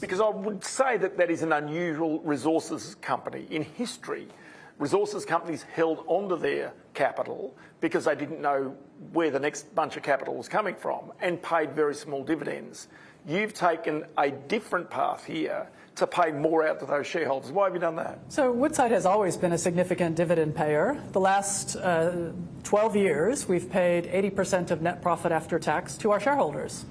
Because I would say that that is an unusual resources company. In history, resources companies held onto their capital because they didn't know where the next bunch of capital was coming from and paid very small dividends. You've taken a different path here to pay more out to those shareholders. Why have you done that? So Woodside has always been a significant dividend payer. The last 12 years, we've paid 80% of net profit after tax to our shareholders.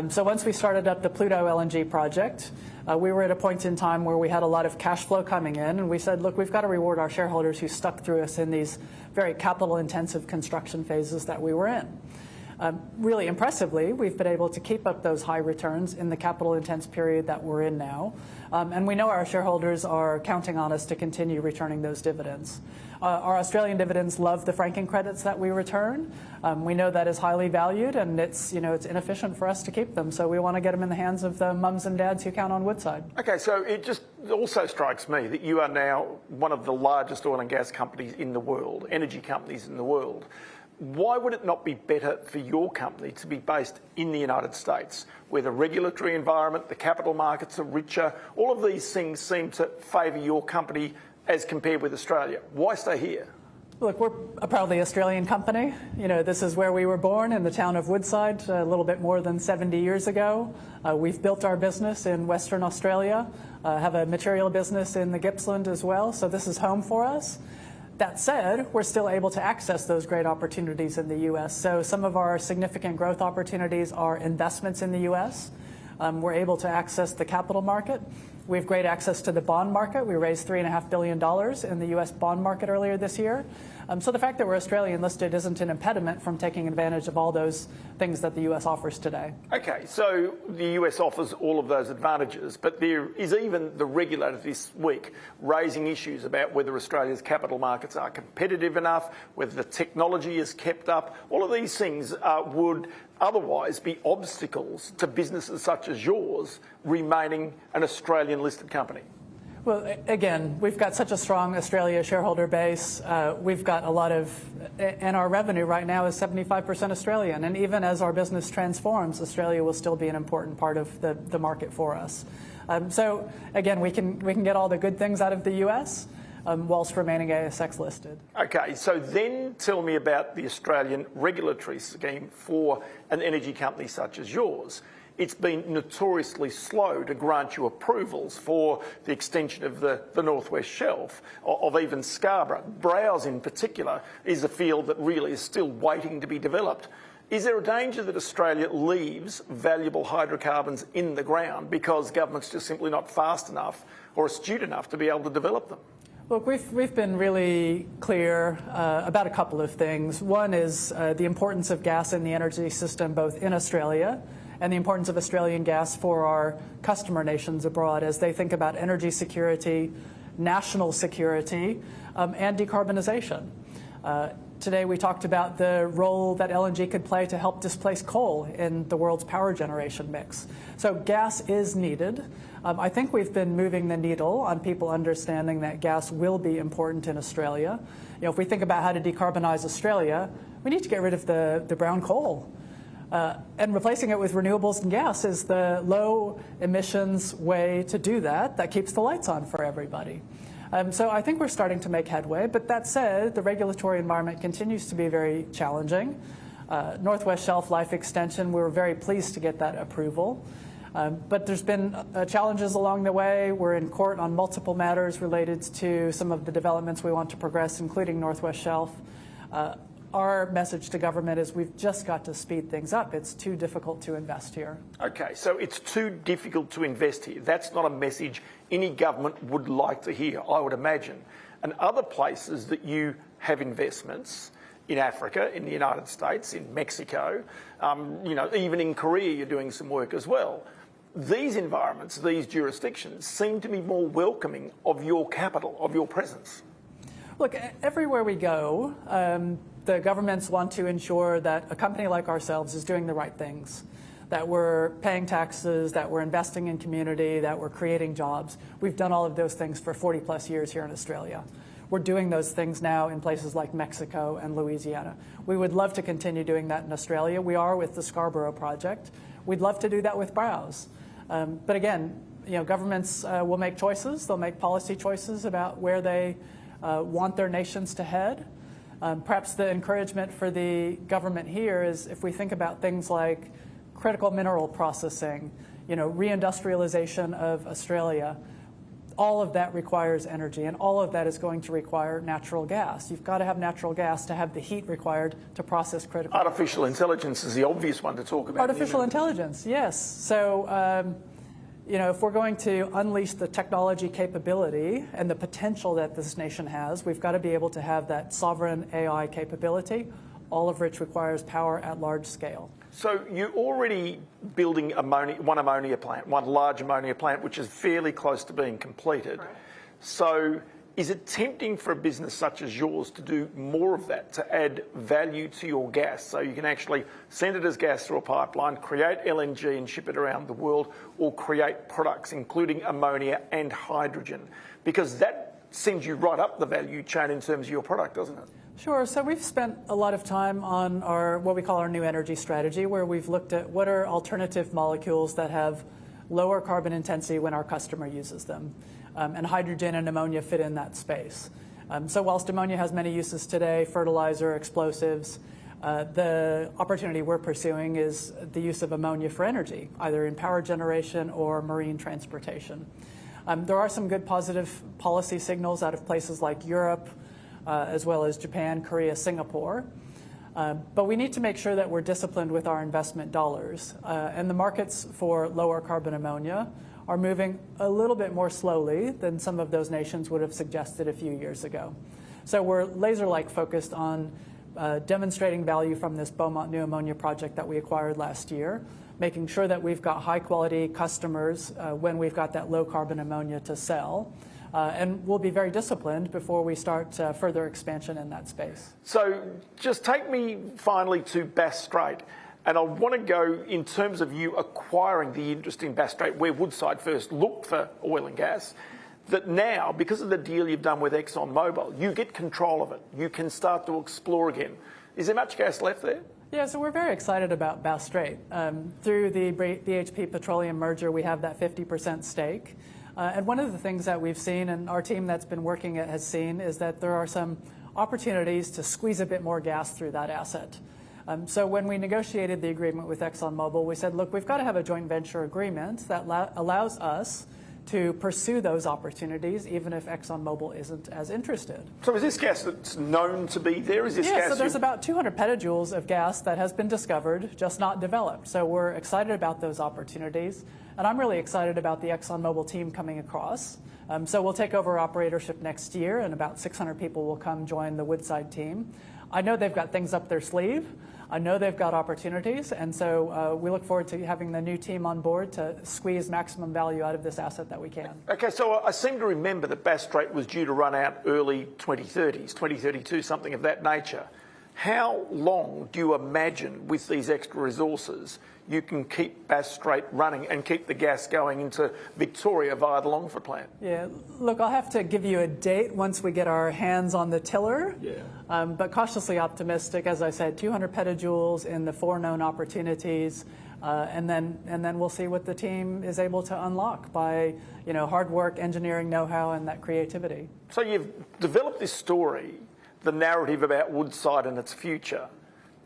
So once we started up the Pluto LNG project, we were at a point in time where we had a lot of cash flow coming in, and we said, look, we've got to reward our shareholders who stuck through us in these very capital-intensive construction phases that we were in. Really impressively, we've been able to keep up those high returns in the capital-intense period that we're in now, and we know our shareholders are counting on us to continue returning those dividends. Our Australian dividends love the franking credits that we return. We know that is highly valued, and it's inefficient for us to keep them, so we want to get them in the hands of the mums and dads who count on Woodside. Okay, so it just also strikes me that you are now one of the largest oil and gas companies in the world, energy companies in the world. Why would it not be better for your company to be based in the United States, where the regulatory environment, the capital markets are richer? All of these things seem to favour your company as compared with Australia. Why stay here? Look, we're a proudly Australian company. This is where we were born, in the town of Woodside, a little bit more than 70 years ago. We've built our business in Western Australia, have a material business in the Gippsland as well, so this is home for us. That said, we're still able to access those great opportunities in the U.S. So some of our significant growth opportunities are investments in the U.S. We're able to access the capital market. We have great access to the bond market. We raised $3.5 billion in the U.S. bond market earlier this year. So the fact that we're Australian listed isn't an impediment from taking advantage of all those things that the U.S. offers today. Okay, so the U.S. offers all of those advantages, but there is even the regulator this week raising issues about whether Australia's capital markets are competitive enough, whether the technology is kept up. All of these things would otherwise be obstacles to businesses such as yours remaining an Australian listed company. Well, again, we've got such a strong Australia shareholder base. We've got a lot of, and our revenue right now is 75% Australian. And even as our business transforms, Australia will still be an important part of the market for us. So again, we can get all the good things out of the US whilst remaining ASX listed. Okay, so then tell me about the Australian regulatory scheme for an energy company such as yours. It's been notoriously slow to grant you approvals for the extension of the North West Shelf, of even Scarborough. Browse in particular is a field that really is still waiting to be developed. Is there a danger that Australia leaves valuable hydrocarbons in the ground because government's just simply not fast enough or astute enough to be able to develop them? Look, we've been really clear about a couple of things. One is the importance of gas in the energy system, both in Australia, and the importance of Australian gas for our customer nations abroad as they think about energy security, national security, and decarbonisation. Today we talked about the role that LNG could play to help displace coal in the world's power generation mix. So gas is needed. I think we've been moving the needle on people understanding that gas will be important in Australia. If we think about how to decarbonise Australia, we need to get rid of the brown coal. And replacing it with renewables and gas is the low emissions way to do that keeps the lights on for everybody. So I think we're starting to make headway, but that said, the regulatory environment continues to be very challenging. North West Shelf life extension, we were very pleased to get that approval. But there's been challenges along the way. We're in court on multiple matters related to some of the developments we want to progress, including North West Shelf. Our message to government is we've just got to speed things up. It's too difficult to invest here. Okay, so it's too difficult to invest here. That's not a message any government would like to hear, I would imagine. And other places that you have investments, in Africa, in the United States, in Mexico, even in Korea you're doing some work as well. These environments, these jurisdictions seem to be more welcoming of your capital, of your presence. Look, everywhere we go, the governments want to ensure that a company like ourselves is doing the right things, that we're paying taxes, that we're investing in community, that we're creating jobs. We've done all of those things for 40 plus years here in Australia. We're doing those things now in places like Mexico and Louisiana. We would love to continue doing that in Australia. We are with the Scarborough project. We'd love to do that with Browse. But again, Governments will make choices. They'll make policy choices about where they want their nations to head. Perhaps the encouragement for the government here is if we think about things like critical mineral processing, reindustrialization of Australia, all of that requires energy, and all of that is going to require natural gas. You've got to have natural gas to have the heat required to process critical. Artificial intelligence is the obvious one to talk about. Artificial intelligence, yes. So, if we're going to unleash the technology capability and the potential that this nation has, we've got to be able to have that sovereign AI capability, all of which requires power at large scale. So you're already building one large ammonia plant, which is fairly close to being completed. Right. So is it tempting for a business such as yours to do more of that, to add value to your gas so you can actually send it as gas through a pipeline, create LNG and ship it around the world, or create products including ammonia and hydrogen? Because that sends you right up the value chain in terms of your product, doesn't it? Sure. So we've spent a lot of time on what we call our new energy strategy, where we've looked at what are alternative molecules that have lower carbon intensity when our customer uses them. And hydrogen and ammonia fit in that space. So whilst ammonia has many uses today, fertilizer, explosives, the opportunity we're pursuing is the use of ammonia for energy, either in power generation or marine transportation. There are some good positive policy signals out of places like Europe, as well as Japan, Korea, Singapore. But we need to make sure that we're disciplined with our investment dollars. And the markets for lower carbon ammonia are moving a little bit more slowly than some of those nations would have suggested a few years ago. So we're laser-like focused on demonstrating value from this Beaumont New Ammonia project that we acquired last year, making sure that we've got high-quality customers when we've got that low-carbon ammonia to sell. And we'll be very disciplined before we start further expansion in that space. So just take me finally to Bass Strait. And I want to go in terms of you acquiring the interest in Bass Strait, where Woodside first looked for oil and gas, that now, because of the deal you've done with ExxonMobil, you get control of it. You can start to explore again. Is there much gas left there? Yeah, so we're very excited about Bass Strait. Through the BHP Petroleum merger, we have that 50% stake. And one of the things that we've seen, and our team that's been working it has seen, is that there are some opportunities to squeeze a bit more gas through that asset. So when we negotiated the agreement with ExxonMobil, we said, look, we've got to have a joint venture agreement that allows us to pursue those opportunities, even if ExxonMobil isn't as interested. So is this gas that's known to be there? Is this gas? Yeah, so there's about 200 petajoules of gas that has been discovered, just not developed. So we're excited about those opportunities. And I'm really excited about the ExxonMobil team coming across. So we'll take over operatorship next year, and about 600 people will come join the Woodside team. I know they've got things up their sleeve. I know they've got opportunities, and so we look forward to having the new team on board to squeeze maximum value out of this asset that we can. Okay, so I seem to remember that Bass Strait was due to run out early 2030s, 2032, something of that nature. How long do you imagine, with these extra resources, you can keep Bass Strait running and keep the gas going into Victoria via the Longford plant? Yeah, look, I'll have to give you a date once we get our hands on the tiller. Yeah. But cautiously optimistic, as I said, 200 petajoules in the 4 known opportunities, and then we'll see what the team is able to unlock by hard work, engineering know-how, and that creativity. So you've developed this story, the narrative about Woodside and its future.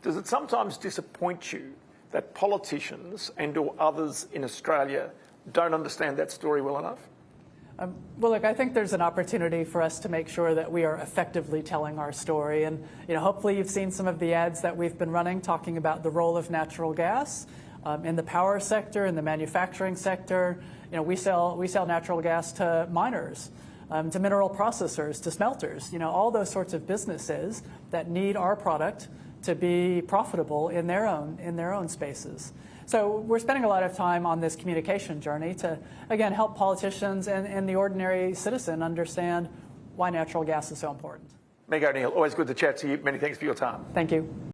Does it sometimes disappoint you that politicians and or others in Australia don't understand that story well enough? Well, look, I think there's an opportunity for us to make sure that we are effectively telling our story. And hopefully you've seen some of the ads that we've been running talking about the role of natural gas in the power sector, in the manufacturing sector. We sell natural gas to miners, to mineral processors, to smelters. All those sorts of businesses that need our product to be profitable in their own spaces. So we're spending a lot of time on this communication journey to, again, help politicians and the ordinary citizen understand why natural gas is so important. Meg O'Neill, always good to chat to you. Many thanks for your time. Thank you.